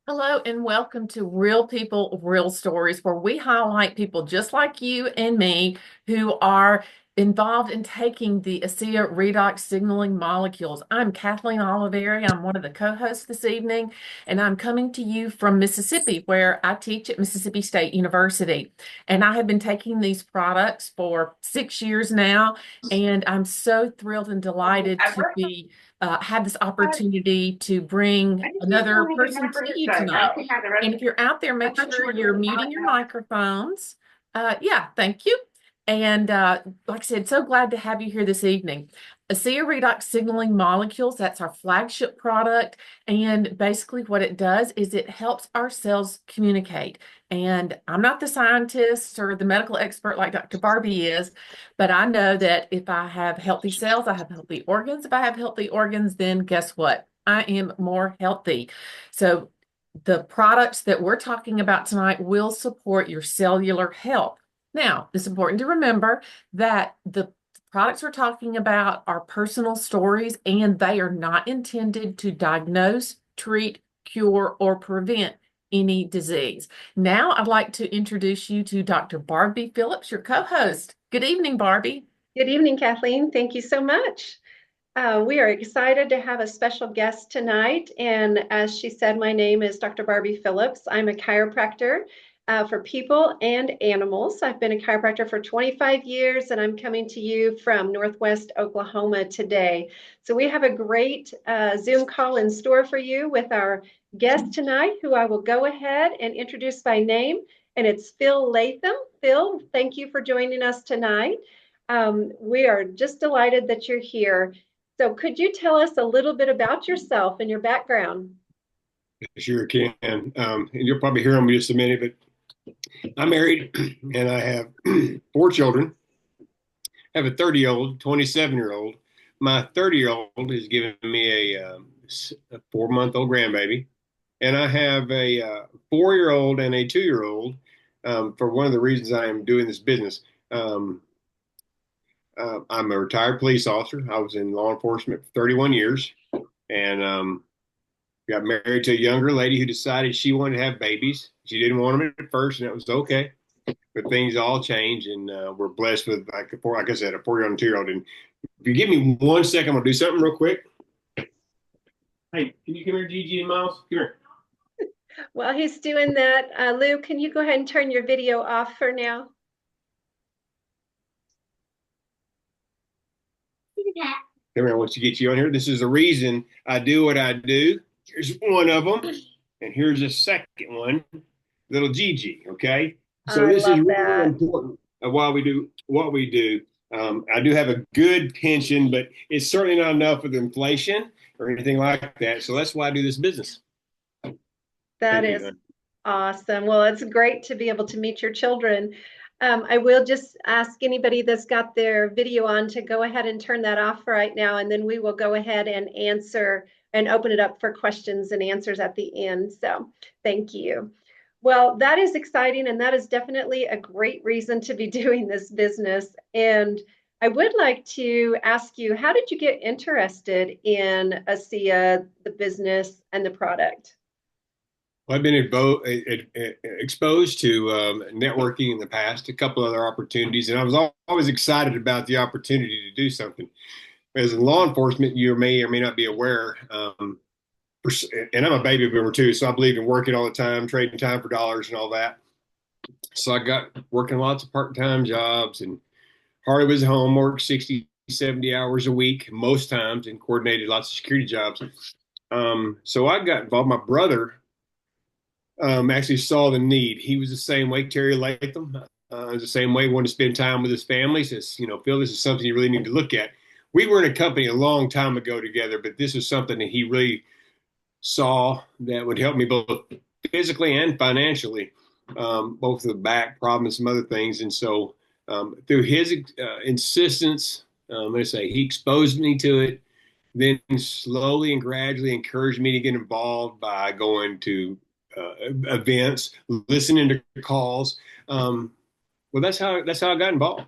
Hello and welcome to Real People, Real Stories, where we highlight people just like you and me who are involved in taking the ASEA redox signaling molecules. I'm Kathleen Oliveri. I'm one of the co-hosts this evening, and I'm coming to you from Mississippi, where I teach at Mississippi State University. And I have been taking these products for 6 years now, and I'm so thrilled and delighted to be have this opportunity to bring another person to you tonight. And if you're out there, make sure you're muting your microphones. Yeah, thank you. And like I said, so glad to have you here this evening. ASEA Redox Signaling Molecules, that's our flagship product. And basically what it does is it helps our cells communicate. And I'm not the scientist or the medical expert like Dr. Barbie is, but I know that if I have healthy cells, I have healthy organs. If I have healthy organs, then guess what? I am more healthy. So the products that we're talking about tonight will support your cellular health. Now, it's important to remember that the products we're talking about are personal stories and they are not intended to diagnose, treat, cure, or prevent any disease. Now, I'd like to introduce you to Dr. Barbie Phillips, your co-host. Good evening, Barbie. Good evening, Kathleen. Thank you so much. We are excited to have a special guest tonight. And as she said, my name is Dr. Barbie Phillips. I'm a chiropractor for people and animals. I've been a chiropractor for 25 years, and I'm coming to you from Northwest Oklahoma today. So we have a great Zoom call in store for you with our guest tonight, who I will go ahead and introduce by name. And it's Phil Latham. Phil, thank you for joining us tonight. We are just delighted that you're here. So could you tell us a little bit about yourself and your background? Sure can. And you'll probably hear them in just a minute, but I'm married and I have four children. I have a 30-year-old, 27-year-old. My 30-year-old is giving me a 4-month-old grandbaby. And I have a 4-year-old and a 2-year-old for one of the reasons I am doing this business. I'm a retired police officer. I was in law enforcement for 31 years. And got married to a younger lady who decided she wanted to have babies. She didn't want them at first, and that was okay. But things all change, and we're blessed with, like I said, a 4-year-old and 2-year-old. And if you give me 1 second, I'm gonna do something real quick. Hey, can you come here, Gigi and Miles? Come here. While he's doing that, Lou, can you go ahead and turn your video off for now? Come here, I want to get you on here. This is the reason I do what I do. Here's one of them, and here's a second one, little Gigi. Okay, so I this is love really that. important of why we do what we do. I do have a good pension, but it's certainly not enough with inflation or anything like that. So that's why I do this business. That Thank is you. awesome. Well, it's great to be able to meet your children. I will just ask anybody that's got their video on to go ahead and turn that off right now, and then we will go ahead and answer and open it up for questions and answers at the end. So thank you. Well, that is exciting, and that is definitely a great reason to be doing this business. And I would like to ask you, how did you get interested in ASEA, the business, and the product? Well, I've been exposed to networking in the past, a couple other opportunities, and I was always excited about the opportunity to do something. As in law enforcement, you may or may not be aware, and I'm a baby boomer too, so I believe in working all the time, trading time for dollars and all that. So I got working lots of part-time jobs and hardly was home, worked 60, 70 hours a week most times and coordinated lots of security jobs. So I got involved. My brother actually saw the need. He was the same way, Terry Latham, was the same way, wanted to spend time with his family. He says, Phil, this is something you really need to look at. We were in a company a long time ago together, but this is something that he really saw that would help me both physically and financially, both the back problem and some other things. And so through his insistence, let's say he exposed me to it, then slowly and gradually encouraged me to get involved by going to events, listening to calls. Well, that's how I got involved.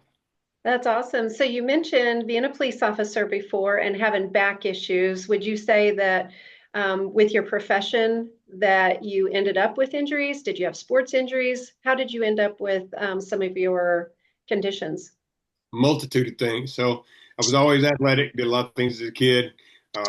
That's awesome. So you mentioned being a police officer before and having back issues. Would you say that with your profession that you ended up with injuries? Did you have sports injuries? How did you end up with some of your conditions? Multitude of things. So I was always athletic, did a lot of things as a kid.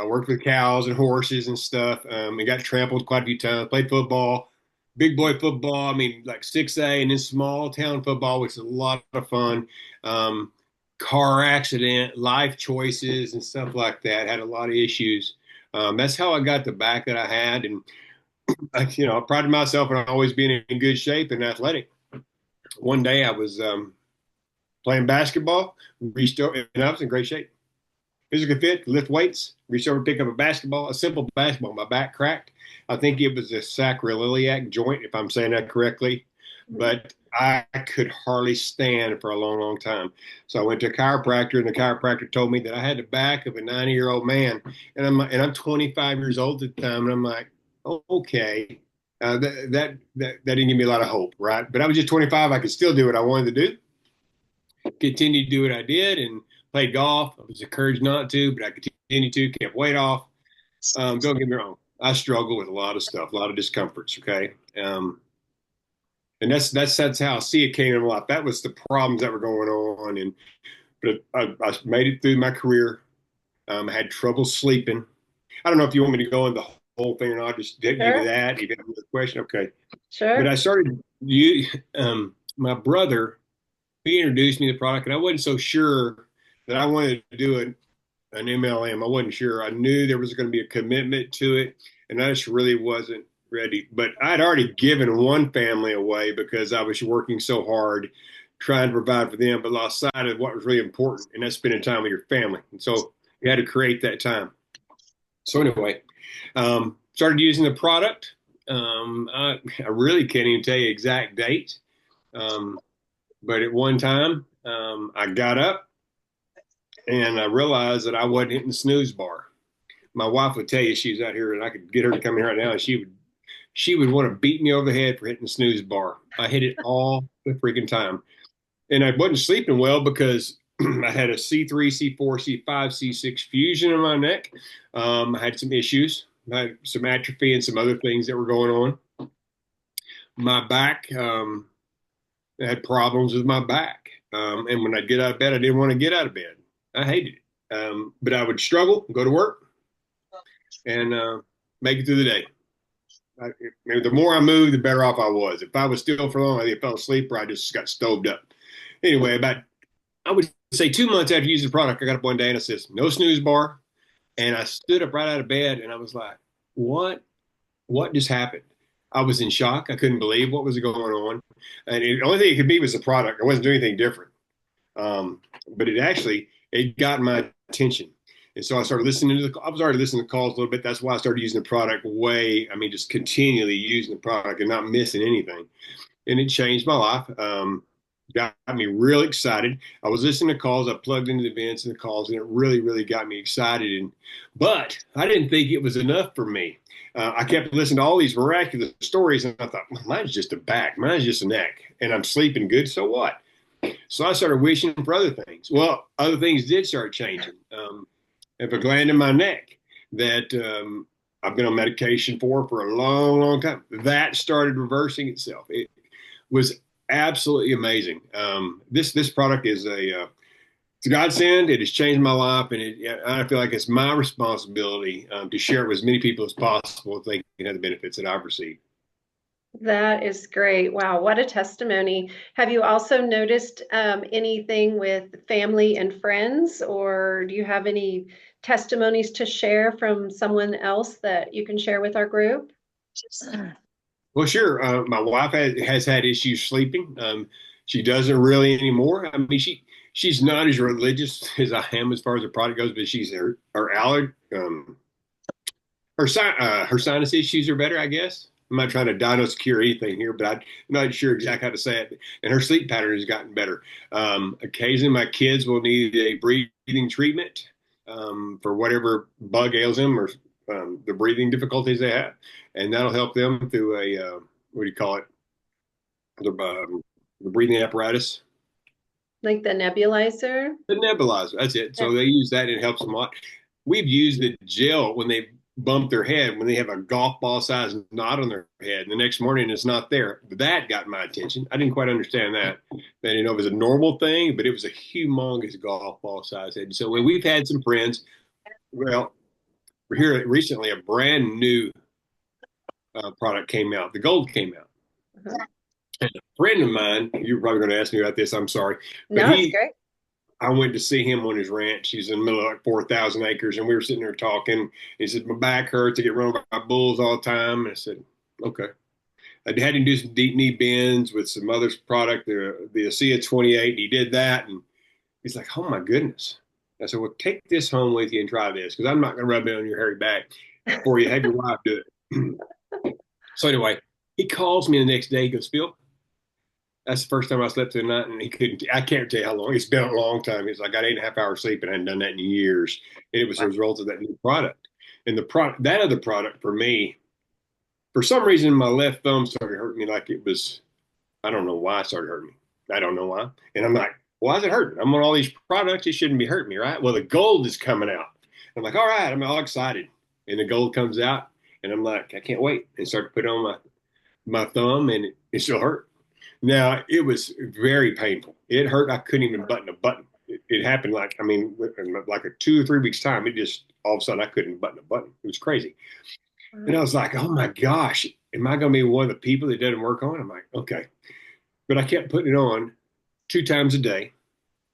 Worked with cows and horses and stuff. And got trampled quite a few times. Played football, big boy football. I mean, like 6A, and then small town football, which is a lot of fun. Um, Car accident, life choices, and stuff like that. Had a lot of issues. That's how I got the back that I had, and I prided myself on always being in good shape and athletic. One day I was playing basketball, reached over, and I was in great shape. Physical fit, lift weights, reached over, pick up a basketball, a simple basketball. My back cracked. I think it was a sacroiliac joint, if I'm saying that correctly. But I could hardly stand for a long, long time. So I went to a chiropractor, and the chiropractor told me that I had the back of a 90-year-old man, and I'm 25 years old at the time, and I'm like, oh, okay. That didn't give me a lot of hope, right? But I was just 25. I could still do what I wanted to do, continued to do what I did, and played golf. I was encouraged not to, but I continued to, kept weight off. Don't get me wrong. I struggle with a lot of stuff, a lot of discomforts. Okay. And that's how I see it came in my life. That was the problems that were going on. But I made it through my career. I had trouble sleeping. I don't know if you want me to go into the whole thing or not. Just get into Sure, that. You got another question? Okay. But sure. I started my brother, he introduced me to the product, and I wasn't so sure that I wanted to do an MLM. I wasn't sure. I knew there was going to be a commitment to it, and I just really wasn't ready. But I'd already given one family away because I was working so hard trying to provide for them, but lost sight of what was really important, and that's spending time with your family. And so you had to create that time. So anyway, started using the product. I really can't even tell you exact date. Um, but at one time, I got up and I realized that I wasn't hitting the snooze bar. My wife would tell you, she's out here, and I could get her to come here right now, and she would want to beat me over the head for hitting the snooze bar. I hit it all the freaking time, and I wasn't sleeping well because I had a C3, C4, C5, C6 fusion in my neck. I had some issues. I had some atrophy and some other things that were going on. My back, I had problems with my back. And when I'd get out of bed, I didn't want to get out of bed. I hated it. But I would struggle, go to work, and make it through the day. I, the more I moved, the better off I was. If I was still for long, I either fell asleep or I just got stoved up. Anyway, I would say 2 months after using the product, I got up one day and it says, no snooze bar. And I stood up right out of bed and I was like, what? What just happened? I was in shock. I couldn't believe what was going on. And the only thing it could be was the product. I wasn't doing anything different. But it got my attention. And so I started listening I was already listening to calls a little bit. That's why I started using the product just continually using the product and not missing anything. And it changed my life. Got me real excited. I was listening to calls. I plugged into the events and the calls, and it really, really got me excited. But I didn't think it was enough for me. I kept listening to all these miraculous stories, and I thought, mine's just a back, mine's just a neck, and I'm sleeping good. So what? So I started wishing for other things. Well, other things did start changing. I have a gland in my neck that I've been on medication for a long, long time. That started reversing itself. It was absolutely amazing. This product is it's a godsend. It has changed my life, and I feel like it's my responsibility to share it with as many people as possible if they can have the benefits that I've received. That is great. Wow, what a testimony. Have you also noticed anything with family and friends, or do you have any testimonies to share from someone else that you can share with our group? Well, sure. My wife has had issues sleeping. She doesn't really anymore. I mean, she's not as religious as I am as far as the product goes, but she's her allergy, her sinus issues are better, I guess. I'm not trying to diagnose cure anything here, but I'm not sure exactly how to say it. And her sleep pattern has gotten better. Occasionally, my kids will need a breathing treatment for whatever bug ails them or the breathing difficulties they have, and that'll help them through a what do you call it? The breathing apparatus. Like the nebulizer? The nebulizer. That's it. Yeah. So they use that. And it helps them a lot. We've used the gel when they bump their head when they have a golf ball size knot on their head. And the next morning it's not there. That got my attention. I didn't quite understand that. I didn't know it was a normal thing, but it was a humongous golf ball size head. So when we've had some friends, well, we're here recently, a brand new product came out. The gold came out. Uh-huh. And a friend of mine, you're probably going to ask me about this. I'm sorry, but No, it's great. I went to see him on his ranch. He's in the middle of like 4,000 acres, and we were sitting there talking. He said, "My back hurts. I get run over by bulls all the time." And I said, "Okay." I had him do some deep knee bends with some other product, the ASEA 28. And he did that, and he's like, "Oh my goodness." I said, "Well, take this home with you and try this, because I'm not going to rub it on your hairy back for you. Have your wife do it." So anyway, he calls me the next day. He goes, "Phil, that's the first time I slept through the night," and he couldn't. I can't tell you how long. It's been a long time. He's like, "I got 8.5 hours sleep, and I hadn't done that in years." And it was a Wow. result of that new product. And the product, that other product for me, for some reason, my left thumb started hurting me like it was. I don't know why it started hurting me. I don't know why. And I'm like, "Why is it hurting? I'm on all these products. It shouldn't be hurting me, right?" Well, the gold is coming out. I'm like, "All right." I'm all excited, and the gold comes out, and I'm like, "I can't wait." And start to put it on my thumb, and it still hurt. Now, it was very painful. It hurt. I couldn't even button a button. It happened like, I mean, in like a 2 or 3 weeks time, it just all of a sudden I couldn't button a button. It was crazy. And I was like, "Oh my gosh, am I going to be one of the people that doesn't work on?" I'm like, "Okay." But I kept putting it on 2 times a day,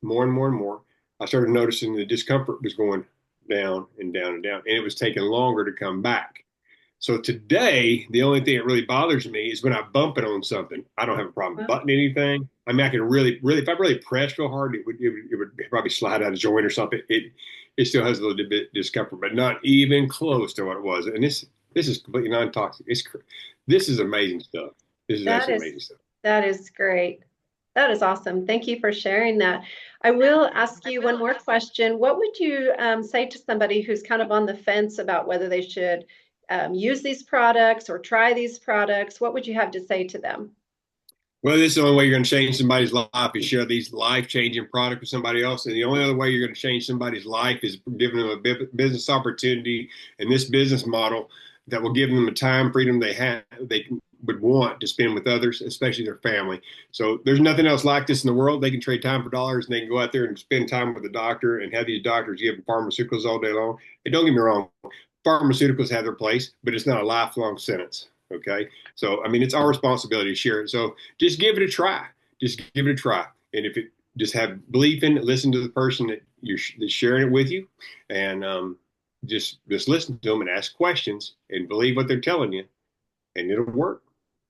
more and more and more. I started noticing the discomfort was going down and down and down, and it was taking longer to come back. So today, the only thing that really bothers me is when I bump it on something. I don't have a problem Wow. buttoning anything. I mean, I can really, really, if I really press real hard, it would probably slide out of joint or something. It still has a little bit of discomfort, but not even close to what it was. And this is completely non-toxic. This is amazing stuff. This is That absolutely is amazing stuff. that is great. That is awesome. Thank you for sharing that. I will ask you one more question. What would you say to somebody who's kind of on the fence about whether they should use these products or try these products? What would you have to say to them? Well, this is the only way you're going to change somebody's life is share these life-changing products with somebody else. And the only other way you're going to change somebody's life is giving them a business opportunity and this business model that will give them the time freedom they would want to spend with others, especially their family. So there's nothing else like this in the world. They can trade time for dollars, and they can go out there and spend time with a doctor and have these doctors give them pharmaceuticals all day long. And don't get me wrong, pharmaceuticals have their place, but it's not a lifelong sentence. Okay. So, I mean, it's our responsibility to share it. So just give it a try. Just give it a try. And if it just have belief in it, listen to the person that's sharing it with you, and just listen to them and ask questions and believe what they're telling you, and it'll work.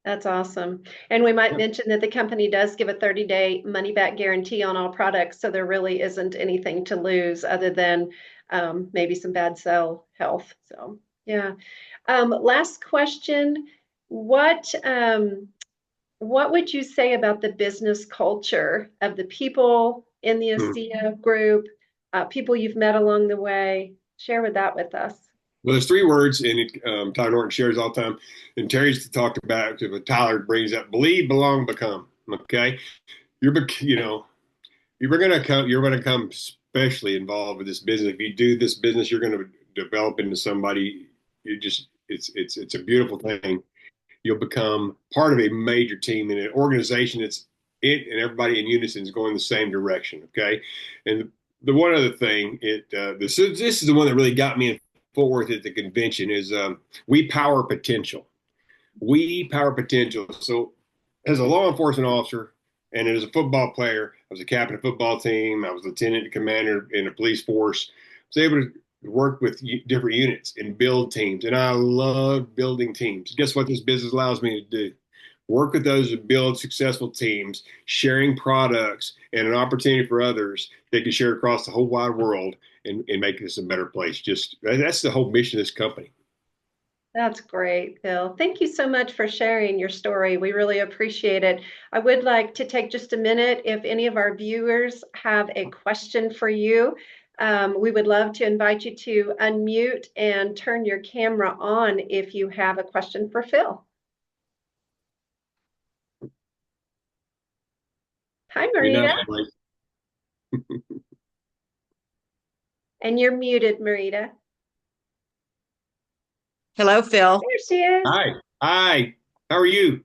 That's awesome. And we might Yeah. mention that the company does give a 30-day money back guarantee on all products, so there really isn't anything to lose other than maybe some bad cell health. So, yeah. Last question. What what would you say about the business culture of the people in the Hmm. ASEA group, people you've met along the way? Share with that with us. Well, there's 3 words, and Tyler Norton shares all the time, and Terry's talked about. What Tyler brings up: believe, belong, become. Okay, you know, you're gonna come especially involved with this business. If you do this business, you're gonna develop into somebody. It's a beautiful thing. You'll become part of a major team in an organization that's it and everybody in unison is going the same direction. Okay, and the one other thing, this is the one that really got me in Fort Worth at the convention is we power potential. We power potential. So, as a law enforcement officer and as a football player, I was a captain of a football team. I was lieutenant commander in a police force. I was able to work with different units and build teams. And I love building teams. Guess what this business allows me to do? Work with those who build successful teams, sharing products and an opportunity for others that can share across the whole wide world and make this a better place. Just that's the whole mission of this company. That's great, Phil. Thank you so much for sharing your story. We really appreciate it. I would like to take just a minute if any of our viewers have a question for you. We would love to invite you to unmute and turn your camera on if you have a question for Phil. Hi, You're not Marita. like, And you're muted, Marita. Hello, Phil. There she is. Hi. Hi. How are you?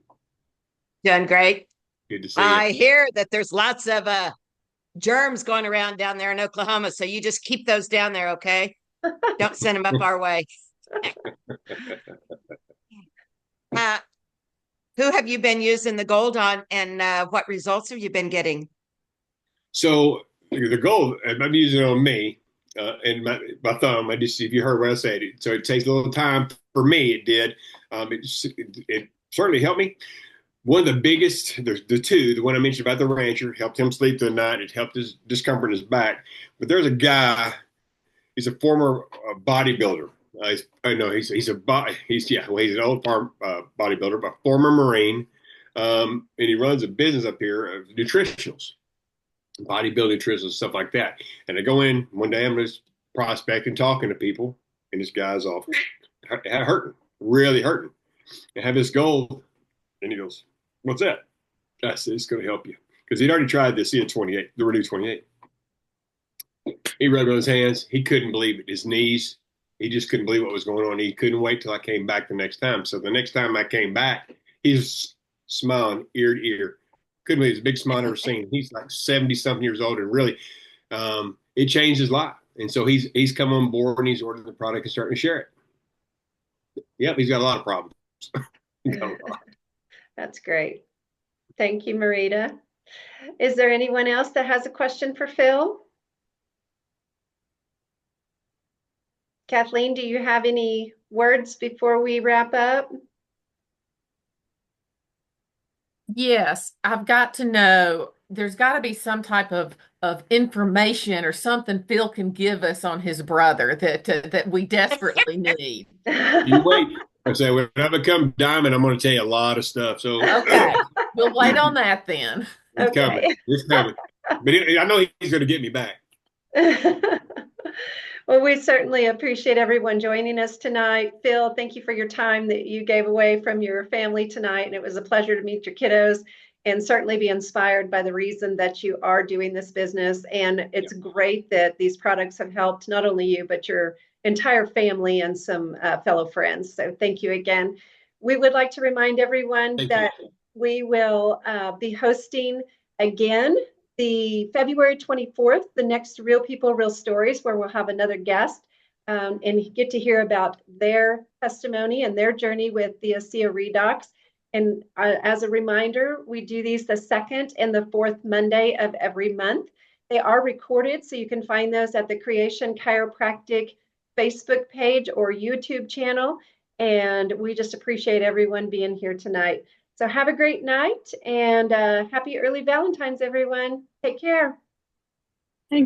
Doing great. Good to see you. I hear that there's lots of germs going around down there in Oklahoma, so you just keep those down there, okay? Don't send them up our way. Uh, who have you been using the gold on, and what results have you been getting? So the goal, I'm using it on me and my thumb. I just, if you heard what I said, so it takes a little time for me. It did. It certainly helped me. One of the biggest, there's the two, the one I mentioned about the rancher, helped him sleep through the night. It helped his discomfort in his back. But there's a guy, he's a former bodybuilder. I know he's an old farm bodybuilder, but former Marine. And he runs a business up here of nutritionals, bodybuilding nutritionals, stuff like that. And I go in one day, I'm just prospecting, talking to people, and this guy's off hurting, really hurting. I have this goal, and he goes, "What's that?" I said, "It's going to help you." Because he'd already tried the CN28, the Renew 28. He rubbed it on his hands. He couldn't believe it. His knees, he just couldn't believe what was going on. He couldn't wait till I came back the next time. So the next time I came back, he's smiling ear to ear. Couldn't believe it. It was the biggest smile I've ever seen. He's like 70 something years old, and really, it changed his life. And so he's come on board and he's ordered the product and starting to share it. Yep, he's got a lot of problems. That's great. Thank you, Marita. Is there anyone else that has a question for Phil? Kathleen, do you have any words before we wrap up? Yes, I've got to know. There's got to be some type of information or something Phil can give us on his brother that we desperately need. You wait. I say when I become diamond, I'm going to tell you a lot of stuff. So Okay, we'll wait on that then. it's coming. Okay. It's coming. But I know he's going to get me back. Well, we certainly appreciate everyone joining us tonight. Phil, thank you for your time that you gave away from your family tonight. And it was a pleasure to meet your kiddos and certainly be inspired by the reason that you are doing this business. And it's great that these products have helped not only you, but your entire family and some fellow friends. So thank you again. We would like to remind everyone Thank you. that we will be hosting again the February 24th, the next Real People, Real Stories, where we'll have another guest and get to hear about their testimony and their journey with the ASEA Redox. And as a reminder, we do these the second and the fourth Monday of every month. They are recorded, so you can find those at the Creation Chiropractic Facebook page or YouTube channel. And we just appreciate everyone being here tonight. So have a great night and happy early Valentine's, everyone. Take care.